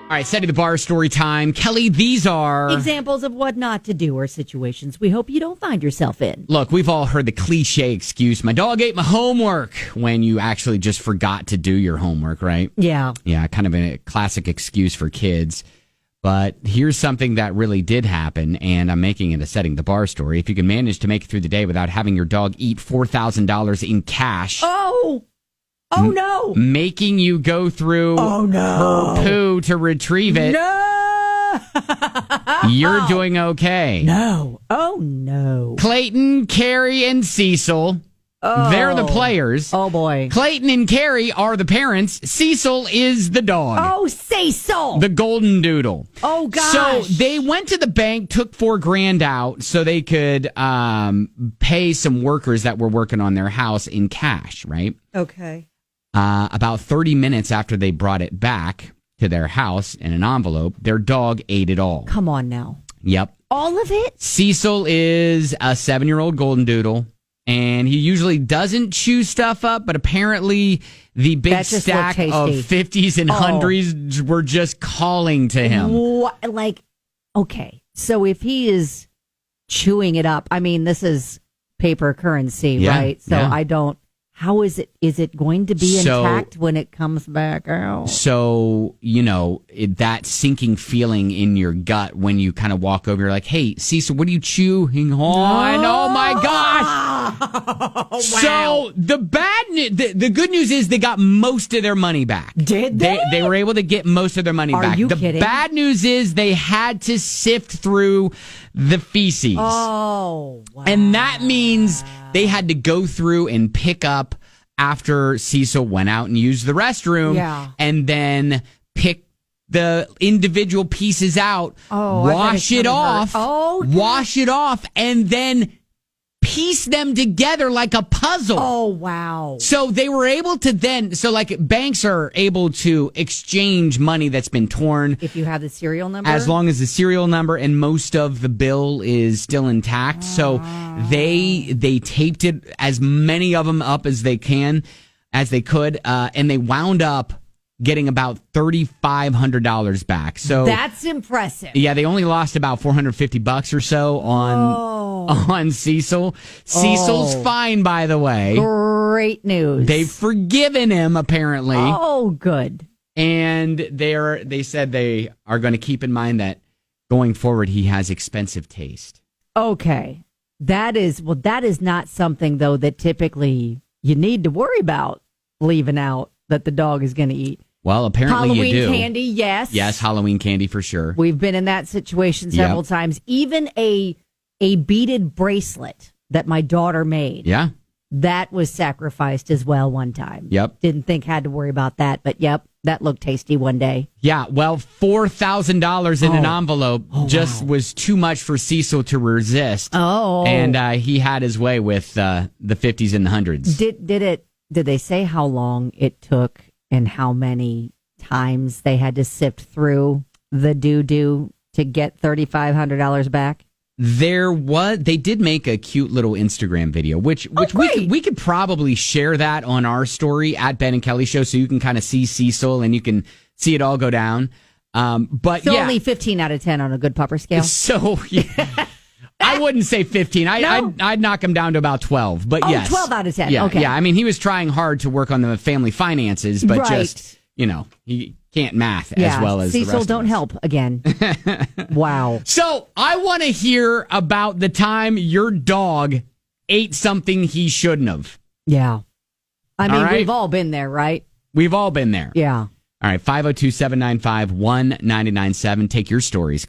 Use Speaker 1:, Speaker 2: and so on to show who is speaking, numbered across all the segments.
Speaker 1: All right, setting the bar, story time. Kelly, these are
Speaker 2: examples of what not to do or situations we hope you don't find yourself in.
Speaker 1: Look, we've all heard the cliche excuse, my dog ate my homework, when you actually just forgot to do your homework, right?
Speaker 2: Yeah.
Speaker 1: Yeah, kind of a classic excuse for kids. But here's something that really did happen, and I'm making it a setting the bar story. If you can manage to make it through the day without having your dog eat $4,000 in cash.
Speaker 2: Oh, no.
Speaker 1: Making you go through her poo to retrieve it.
Speaker 2: No.
Speaker 1: You're doing okay.
Speaker 2: No. Oh, no.
Speaker 1: Clayton, Carrie, and Cecil. They're the players.
Speaker 2: Oh, boy.
Speaker 1: Clayton and Carrie are the parents. Cecil is the dog.
Speaker 2: Oh, Cecil.
Speaker 1: The golden doodle.
Speaker 2: Oh, gosh.
Speaker 1: So they went to the bank, took $4,000 out so they could pay some workers that were working on their house in cash, right?
Speaker 2: Okay.
Speaker 1: About 30 minutes after they brought it back to their house in an envelope, their dog ate it all.
Speaker 2: Come on now.
Speaker 1: Yep.
Speaker 2: All of it?
Speaker 1: Cecil is a 7-year-old golden doodle, and he usually doesn't chew stuff up, but apparently the big stack of 50s and 100s were just calling to him.
Speaker 2: What? Like, okay, so if he is chewing it up, I mean, this is paper currency, right? So I don't. How is it? Is it going to be intact when it comes back out?
Speaker 1: So, that sinking feeling in your gut when you kind of walk over, you're like, hey, Cecil, what are you chewing on? Oh, my gosh.
Speaker 2: Wow.
Speaker 1: So the the good news is they got most of their money back.
Speaker 2: Did they?
Speaker 1: They were able to get most of their money back.
Speaker 2: Are you
Speaker 1: the
Speaker 2: kidding?
Speaker 1: Bad news is they had to sift through the feces.
Speaker 2: Oh, wow.
Speaker 1: And that means they had to go through and pick up after Cecil went out and used the restroom.
Speaker 2: Yeah.
Speaker 1: And then pick the individual pieces out, wash it off, and then piece them together like a puzzle.
Speaker 2: Oh, wow.
Speaker 1: So they were able to banks are able to exchange money that's been torn.
Speaker 2: If you have the serial number?
Speaker 1: As long as the serial number and most of the bill is still intact. So they taped it, as many of them up as they could, and they wound up getting about $3,500 back. So
Speaker 2: that's impressive.
Speaker 1: Yeah, they only lost about $450 or so on Cecil. Cecil's fine, by the way.
Speaker 2: Great news.
Speaker 1: They've forgiven him, apparently.
Speaker 2: Oh, good.
Speaker 1: And they said they are going to keep in mind that going forward, he has expensive taste.
Speaker 2: Okay. That is not something, though, that typically you need to worry about leaving out that the dog is going to eat.
Speaker 1: Well, apparently
Speaker 2: Halloween
Speaker 1: you do.
Speaker 2: Candy, yes.
Speaker 1: Yes, Halloween candy for sure.
Speaker 2: We've been in that situation several times. Even a beaded bracelet that my daughter made.
Speaker 1: Yeah.
Speaker 2: That was sacrificed as well one time.
Speaker 1: Yep.
Speaker 2: Didn't think had to worry about that, but that looked tasty one day.
Speaker 1: Yeah, well, $4,000 in an envelope was too much for Cecil to resist.
Speaker 2: Oh.
Speaker 1: And he had his way with the 50s and the 100s.
Speaker 2: Did they say how long it took and how many times they had to sift through the doo-doo to get $3,500 back?
Speaker 1: They did make a cute little Instagram video, which we could probably share that on our story at Ben and Kelly Show, so you can kind of see Cecil and you can see it all go down. But
Speaker 2: only 15 out of 10 on a good pupper scale.
Speaker 1: So I wouldn't say 15. I'd knock him down to about 12. But yes,
Speaker 2: 12 out of 10.
Speaker 1: Yeah,
Speaker 2: okay.
Speaker 1: Yeah. I mean, he was trying hard to work on the family finances, but just he can't math as well as
Speaker 2: Cecil,
Speaker 1: the rest
Speaker 2: don't
Speaker 1: of us.
Speaker 2: help again. Wow.
Speaker 1: So I want to hear about the time your dog ate something he shouldn't have.
Speaker 2: Yeah. I mean, we've all been there, right?
Speaker 1: We've all been there.
Speaker 2: Yeah.
Speaker 1: All right, 502-795-1997. Take your stories.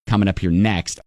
Speaker 1: Coming up here next.